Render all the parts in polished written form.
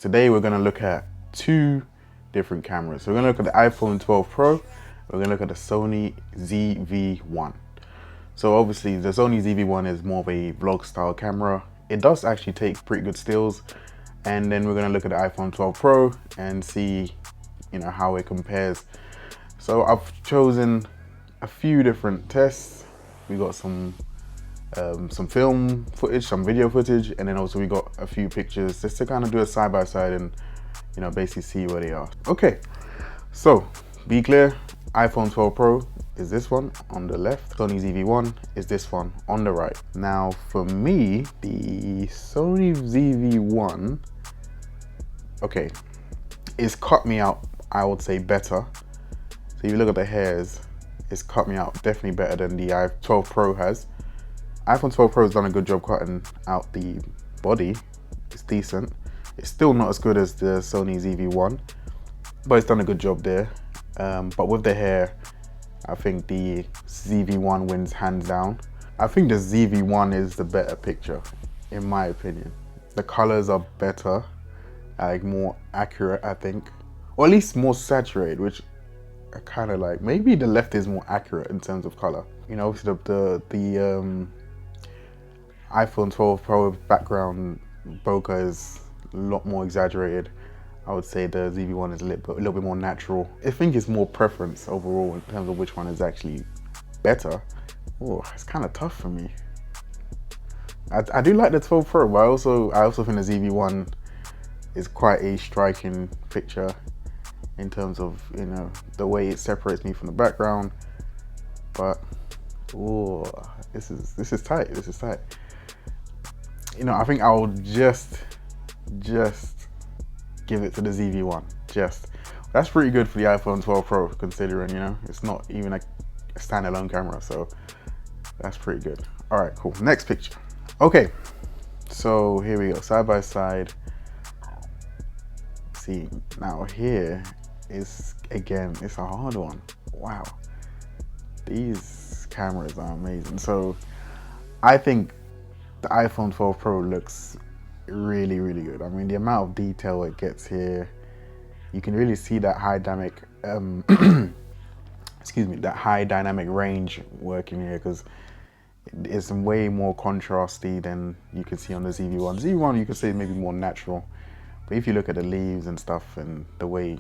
Today we're gonna look at two different cameras. So we're gonna look at the iPhone 12 Pro, we're gonna look at the Sony ZV1. So obviously the Sony ZV1 is more of a vlog style camera. It does actually take pretty good stills. And then we're gonna look at the iPhone 12 Pro and see, how it compares. So I've chosen a few different tests. We got some film footage, some video footage, and then also we got a few pictures just to kind of do a side by side and basically see where they are. Okay, so be clear, iPhone 12 Pro is this one on the left, Sony ZV1 is this one on the right. Now for me, the Sony ZV1, okay, it's cut me out, I would say, better. So if you look at the hairs, it's cut me out definitely better than the iPhone 12 Pro has. iPhone 12 Pro has done a good job cutting out the body. It's decent. It's still not as good as the Sony ZV1, but it's done a good job there. But with the hair, I think the ZV1 wins hands down. I think the ZV1 is the better picture, in my opinion. The colors are better, like more accurate, I think. Or at least more saturated, which I kind of like. Maybe the left is more accurate in terms of color. Obviously the iPhone 12 Pro background bokeh is a lot more exaggerated. I would say the ZV1 is a little bit more natural. I think it's more preference overall in terms of which one is actually better. Oh, it's kind of tough for me. I do like the 12 Pro, but I also think the ZV1 is quite a striking picture in terms of the way it separates me from the background. But oh, this is tight. This is tight. I think I'll just give it to the ZV1. That's pretty good for the iPhone 12 Pro, considering it's not even a standalone camera, so that's pretty good. All right, cool. Next picture. Okay, so here we go, side by side. See, now here is, again, it's a hard one. Wow, these cameras are amazing. So I think the iPhone 12 Pro looks really, really good. I mean, the amount of detail it gets here, you can really see that high dynamic, that high dynamic range working here, because it's way more contrasty than you can see on the ZV1. ZV1 you could say maybe more natural, but if you look at the leaves and stuff and the way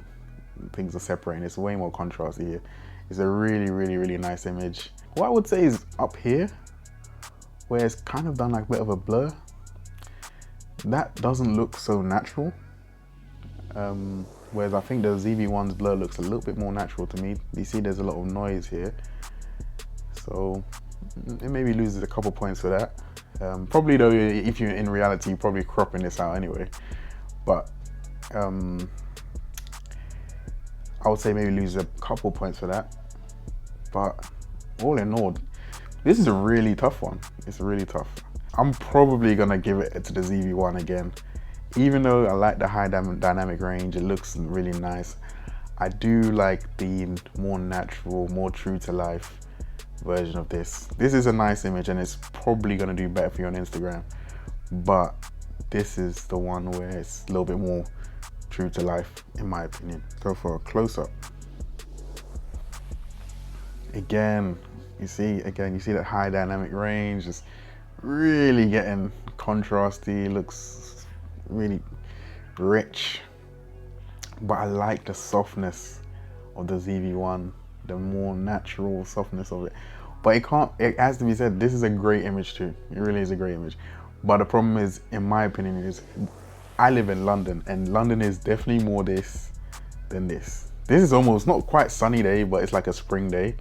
things are separating, it's way more contrasty here. It's a really, really, really nice image. What I would say is up here, where it's kind of done like a bit of a blur, that doesn't look so natural. Whereas I think the ZV1's blur looks a little bit more natural to me. You see there's a lot of noise here. So it maybe loses a couple points for that. Probably though, if you're in reality, you're probably cropping this out anyway. But I would say maybe lose a couple points for that. But all in all, this is a really tough one. It's really tough. I'm probably gonna give it to the ZV1 again. Even though I like the high dynamic range, it looks really nice. I do like the more natural, more true to life version of this. This is a nice image and it's probably gonna do better for you on Instagram. But this is the one where it's a little bit more true to life, in my opinion. Go for a close-up. Again, you see that high dynamic range, just really getting contrasty, looks really rich. But I like the softness of the ZV1, the more natural softness of it. But it has to be said, this is a great image too. It really is a great image. But the problem is, in my opinion, is I live in London, and London is definitely more this than this. This is almost not quite sunny day, but it's like a spring day.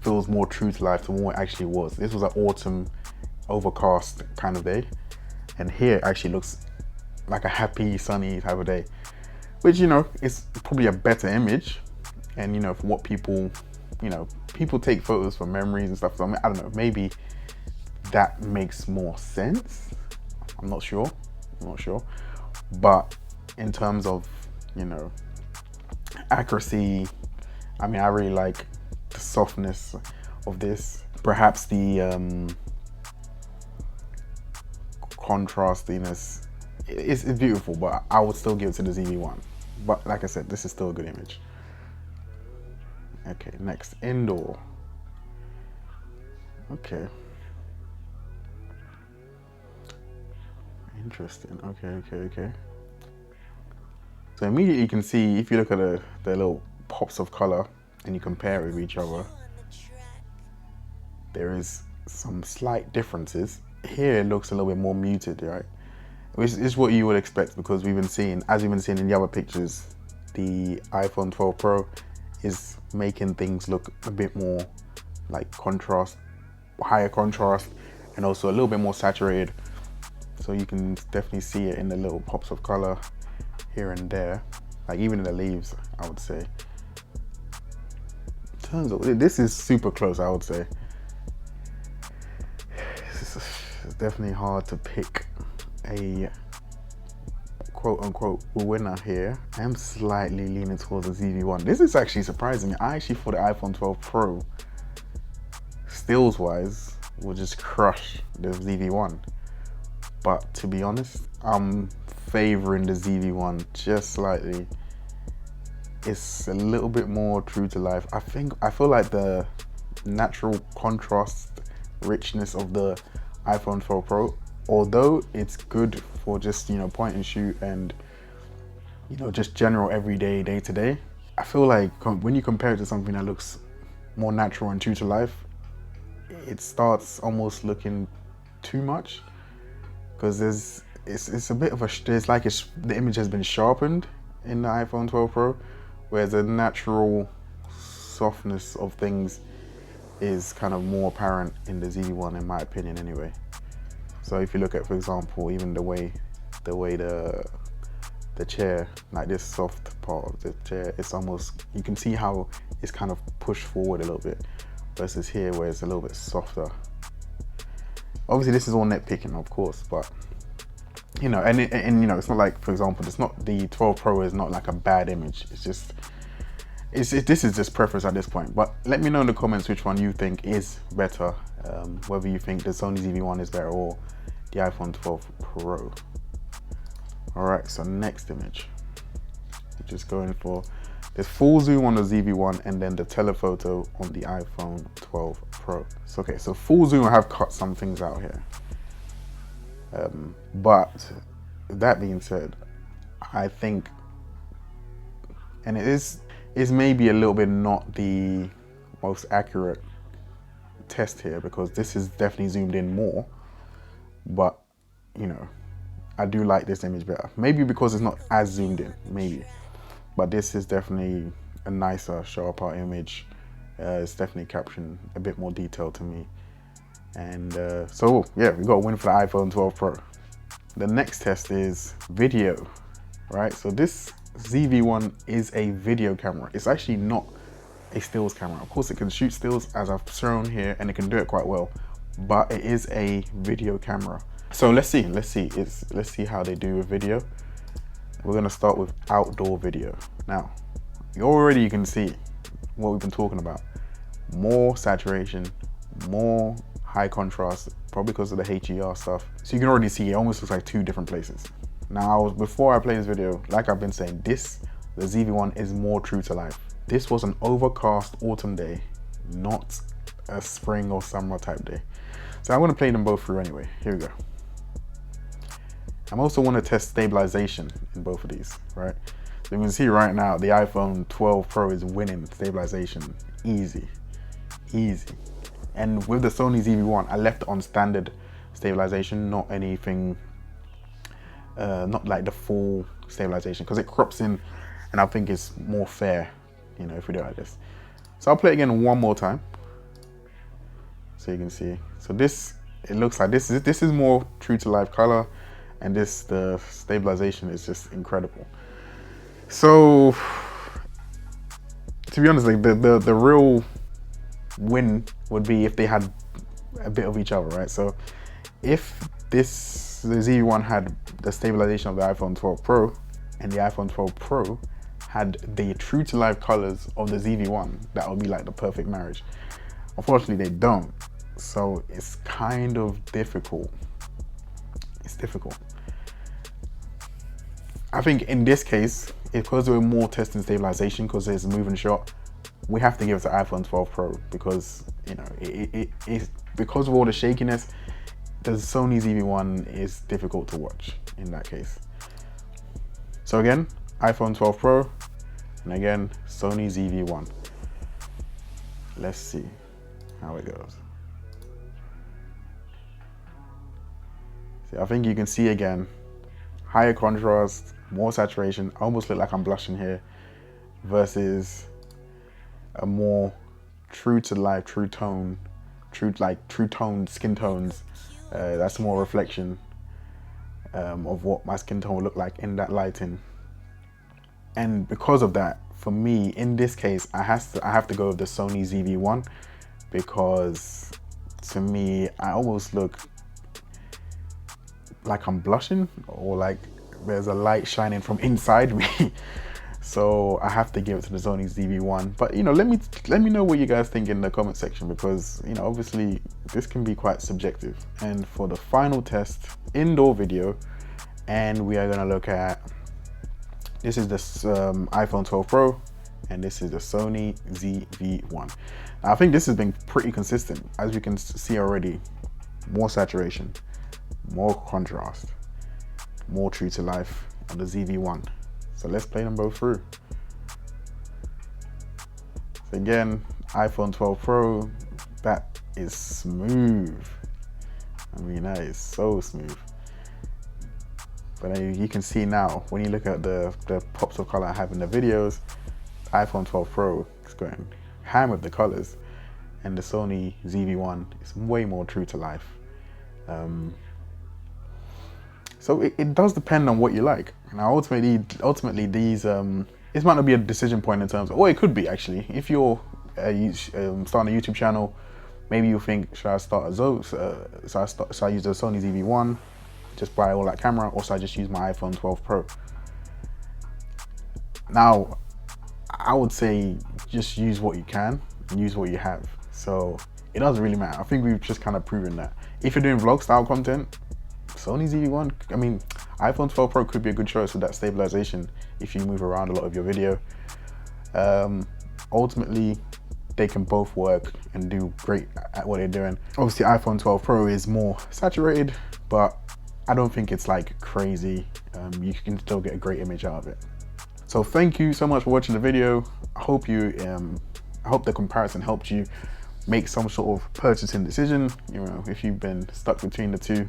Feels more true to life to what it actually was. This was an autumn overcast kind of day, and here it actually looks like a happy sunny type of day, which is probably a better image. And for what people people take photos for memories and stuff, so I don't know, maybe that makes more sense. I'm not sure, but in terms of accuracy, I mean, I really like the softness of this. Perhaps the contrastiness it's beautiful, but I would still give it to the ZV1. But like I said, this is still a good image. Okay, next, indoor. Okay. Interesting. Okay. So immediately you can see, if you look at the little pops of color and you compare it with each other, there is some slight differences. Here it looks a little bit more muted, right? Which is what you would expect, because we've been seeing, as you've been seeing in the other pictures, the iPhone 12 Pro is making things look a bit more like contrast, higher contrast, and also a little bit more saturated. So you can definitely see it in the little pops of color here and there, like even in the leaves, I would say. In terms of, this is super close, I would say. It's definitely hard to pick a quote-unquote winner here. I am slightly leaning towards the ZV1. This is actually surprising me. I actually thought the iPhone 12 Pro, stills-wise, will just crush the ZV1. But to be honest, I'm favoring the ZV1 just slightly. It's a little bit more true to life. I feel like the natural contrast richness of the iPhone 12 Pro, although it's good for just, you know, point and shoot and, you know, just general everyday, day to day, I feel like when you compare it to something that looks more natural and true to life, it starts almost looking too much, because it's a bit of a, it's like the image has been sharpened in the iPhone 12 Pro, whereas the natural softness of things is kind of more apparent in the ZV1, in my opinion anyway. So if you look at, for example, even the way the chair, like this soft part of the chair, it's almost, you can see how it's kind of pushed forward a little bit, versus here where it's a little bit softer. Obviously this is all nitpicking, of course, but you know, and you know, it's not like, for example, it's not, the 12 Pro is not like a bad image. It's just, this is just preference at this point. But let me know in the comments which one you think is better, whether you think the Sony ZV1 is better or the iPhone 12 Pro. All right, so next image, we're just going for, there's full zoom on the ZV1 and then the telephoto on the iPhone 12 Pro. So, okay, so full zoom, I have cut some things out here. But that being said, I think, and it is maybe a little bit not the most accurate test here, because this is definitely zoomed in more, but you know, I do like this image better. Maybe because it's not as zoomed in, maybe, but this is definitely a nicer, sharper image. It's definitely capturing a bit more detail to me. And so yeah, we got a win for the iPhone 12 Pro. The next test is video, right? So this ZV1 is a video camera. It's actually not a stills camera. Of course it can shoot stills, as I've shown here, and it can do it quite well, but it is a video camera. So let's see how they do with video. We're gonna start with outdoor video. Now, you can see what we've been talking about. More saturation, more high contrast, probably because of the HDR stuff. So you can already see it almost looks like two different places. Now, before I play this video, like I've been saying, the ZV1 is more true to life. This was an overcast autumn day, not a spring or summer type day. So I'm gonna play them both through anyway. Here we go. I'm also want to test stabilization in both of these, right? So you can see right now, the iPhone 12 Pro is winning stabilization, easy. And with the Sony ZV1, I left on standard stabilization, not anything, not like the full stabilization, because it crops in, and I think it's more fair, you know, if we do it like this. So I'll play it again one more time, so you can see. So this, it looks like this is more true to life color, and the stabilization is just incredible. So to be honest, like the real win would be if they had a bit of each other, right? So if the ZV1 had the stabilization of the iPhone 12 Pro and the iPhone 12 Pro had the true to life colors of the ZV1, that would be like the perfect marriage. Unfortunately, they don't. So it's kind of difficult. It's difficult. I think in this case, because we're more testing stabilization, because there's a moving shot, we have to give it to iPhone 12 Pro because, you know, it because of all the shakiness, the Sony ZV1 is difficult to watch in that case. So again, iPhone 12 Pro, and again, Sony ZV1. Let's see how it goes. See, I think you can see again, higher contrast, more saturation. I almost look like I'm blushing here, versus a more true to life, true toned skin tones. That's more reflection of what my skin tone will look like in that lighting. And because of that, for me, in this case, I have to go with the Sony ZV1 because to me, I almost look like I'm blushing or like there's a light shining from inside me. So I have to give it to the Sony ZV1. But you know, let me know what you guys think in the comment section, because you know, obviously this can be quite subjective. And for the final test, indoor video, and we are gonna look at, this is the iPhone 12 Pro, and this is the Sony ZV1. Now, I think this has been pretty consistent, as you can see already. More saturation, more contrast, more true to life on the ZV1. So let's play them both through. So again, iPhone 12 Pro, that is smooth. I mean, that is so smooth. But you can see now, when you look at the pops of color I have in the videos, iPhone 12 Pro is going ham with the colors, and the Sony ZV1 is way more true to life. So it does depend on what you like. Now, ultimately, these this might not be a decision point in terms of, or it could be actually. If you're starting a YouTube channel, maybe you think, should I use the Sony ZV1, just buy all that camera, or should I just use my iPhone 12 Pro? Now, I would say just use what you can and use what you have. So it doesn't really matter. I think we've just kind of proven that. If you're doing vlog style content, Sony ZV1, I mean, iPhone 12 Pro could be a good choice with that stabilization if you move around a lot of your video. Ultimately, they can both work and do great at what they're doing. Obviously, iPhone 12 Pro is more saturated, but I don't think it's like crazy. You can still get a great image out of it. So thank you so much for watching the video. I hope the comparison helped you make some sort of purchasing decision. You know, if you've been stuck between the two,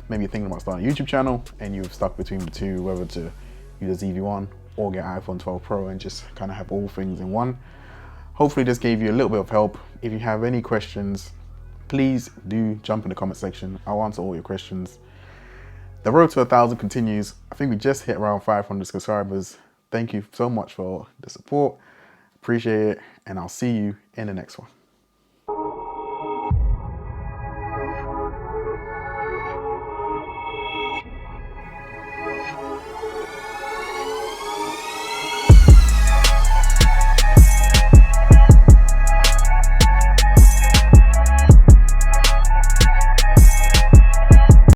maybe you're thinking about starting a YouTube channel and you've stuck between the two, whether to use a ZV1 or get iPhone 12 Pro and just kind of have all things in one. Hopefully this gave you a little bit of help. If you have any questions, please do jump in the comment section. I'll answer all your questions. The road to 1,000 continues. I think we just hit around 500 subscribers. Thank you so much for the support. Appreciate it, and I'll see you in the next one.